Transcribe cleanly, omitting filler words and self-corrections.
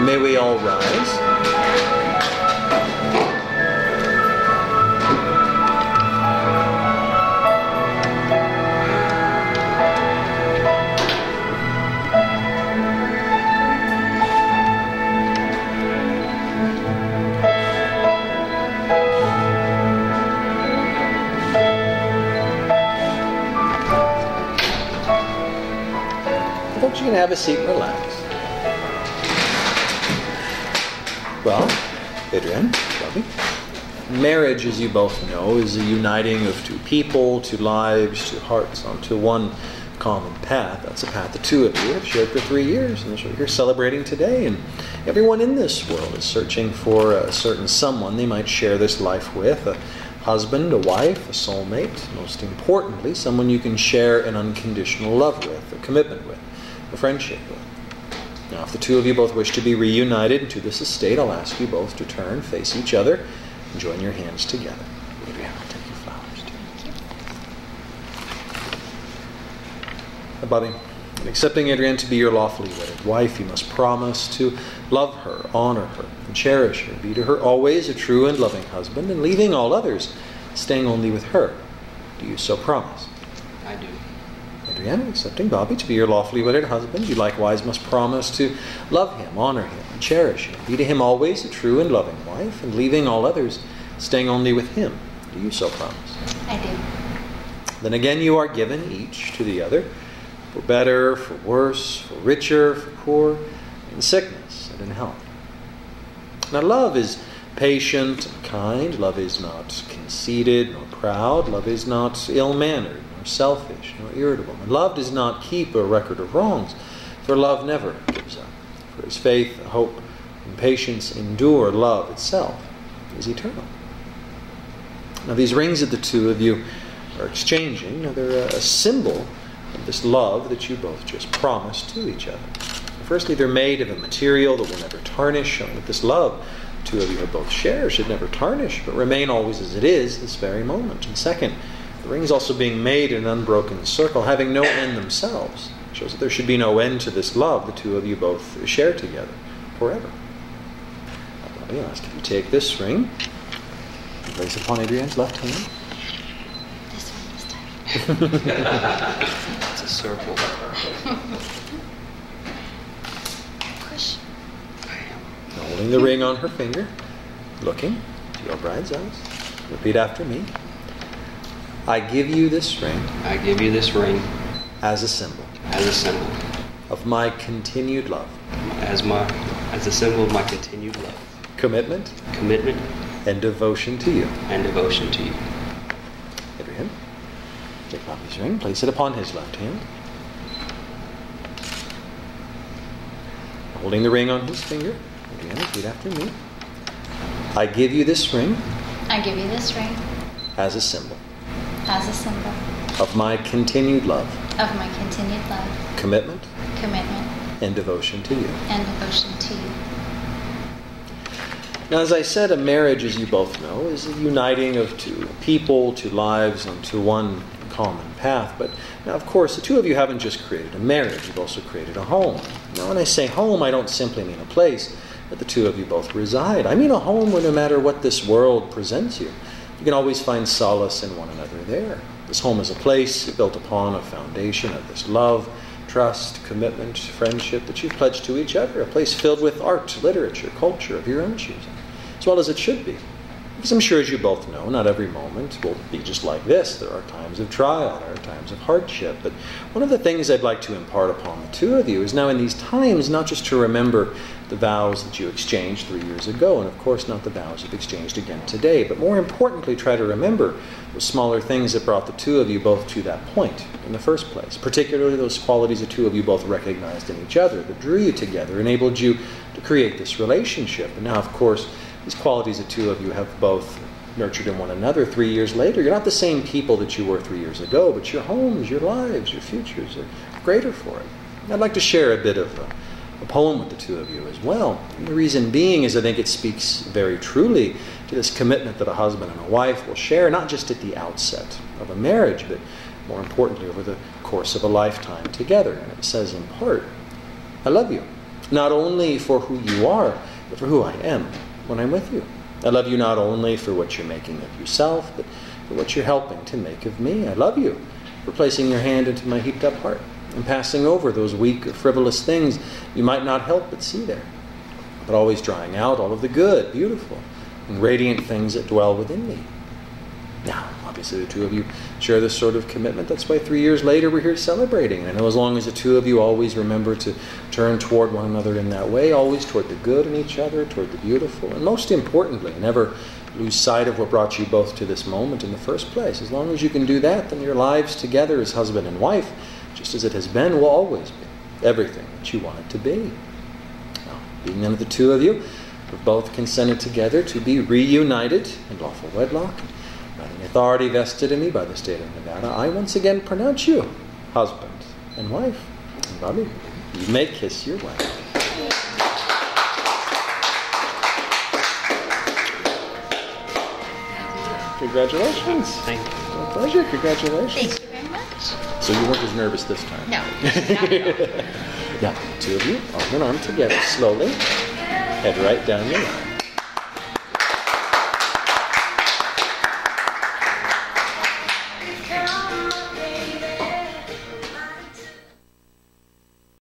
May we all rise. Folks, you can have a seat and relax. Well, Adrienne, Bobby, marriage, as you both know, is a uniting of two people, two lives, two hearts onto one common path. That's a path the two of you have shared for 3 years, and that's what you're celebrating today. And everyone in this world is searching for a certain someone they might share this life with, a husband, a wife, a soulmate, most importantly, someone you can share an unconditional love with, a commitment with, a friendship with. Now, if the two of you both wish to be reunited to this estate, I'll ask you both to turn, face each other, and join your hands together. Adrienne, I'll take your flowers too. Thank you. Bobby, in accepting Adrienne to be your lawfully wedded wife, you must promise to love her, honor her, and cherish her, be to her always a true and loving husband, and leaving all others, staying only with her. Do you so promise? I do. Adrienne, accepting Bobby to be your lawfully wedded husband, you likewise must promise to love him, honor him, and cherish him, be to him always a true and loving wife, and leaving all others, staying only with him. Do you so promise? I do. Then again you are given each to the other, for better, for worse, for richer, for poor, in sickness and in health. Now love is patient and kind. Love is not conceited nor proud. Love is not ill-mannered, nor selfish, nor irritable. And love does not keep a record of wrongs, for love never gives up. For as faith, hope, and patience endure, love itself is eternal. Now these rings that the two of you are exchanging, now they're a symbol of this love that you both just promised to each other. Firstly, they're made of a material that will never tarnish, showing that this love the two of you have both shared should never tarnish, but remain always as it is this very moment. And second, the rings also being made in an unbroken circle, having no end themselves, shows that there should be no end to this love the two of you both share together forever. Now, Bobby, I'll ask if you take this ring and place it upon Adrienne's left hand. This one this time. It's a circle. Push. Now, holding the ring on her finger, looking to your bride's eyes, repeat after me. I give you this ring I give you this ring as a symbol as a symbol of my continued love, as a symbol of my continued love, commitment, commitment, and devotion to you. and devotion to you. Adrienne, take Bobby's ring, place it upon his left hand. Holding the ring on his finger, Adrienne, repeat after me. I give you this ring I give you this ring as a symbol as a symbol of my continued love, of my continued love, commitment, commitment, and devotion to you. and devotion to you. Now, as I said, a marriage, as you both know, is a uniting of two people, two lives, onto one common path. But now, of course, the two of you haven't just created a marriage, you've also created a home. Now, when I say home, I don't simply mean a place that the two of you both reside. I mean a home where no matter what this world presents you, you can always find solace in one another there. This home is a place built upon a foundation of this love, trust, commitment, friendship that you've pledged to each other, a place filled with art, literature, culture of your own choosing, as well as it should be. Because I'm sure, as you both know, not every moment will be just like this. There are times of trial, there are times of hardship. But one of the things I'd like to impart upon the two of you is now in these times not just to remember the vows that you exchanged 3 years ago, and of course not the vows you've exchanged again today, but more importantly try to remember the smaller things that brought the two of you both to that point in the first place, particularly those qualities the two of you both recognized in each other that drew you together, enabled you to create this relationship. And now, of course, these qualities the two of you have both nurtured in one another 3 years later. You're not the same people that you were 3 years ago, but your homes, your lives, your futures are greater for it. I'd like to share a bit of a poem with the two of you as well. And the reason being is I think it speaks very truly to this commitment that a husband and a wife will share, not just at the outset of a marriage, but more importantly over the course of a lifetime together. And it says in part, I love you. not only for who you are, but for who I am when I'm with you. I love you not only for what you're making of yourself, but for what you're helping to make of me. I love you for placing your hand into my heaped up heart and passing over those weak or frivolous things you might not help but see there, but always drawing out all of the good, beautiful, and radiant things that dwell within me. Now, obviously the two of you share this sort of commitment. That's why 3 years later we're here celebrating. I know as long as the two of you always remember to turn toward one another in that way, always toward the good in each other, toward the beautiful, and most importantly, never lose sight of what brought you both to this moment in the first place. As long as you can do that, then your lives together as husband and wife, just as it has been, will always be everything that you want it to be. Now, being none of the two of you, we've both consented together to be reunited in lawful wedlock. By the authority vested in me by the state of Nevada, I once again pronounce you husband and wife. And Bobby, you may kiss your wife. Congratulations. Thank you. My pleasure. Congratulations. Thank you very much. So you weren't as nervous this time? No, not at all. Now, two of you, arm in arm together, slowly. Head right down your line.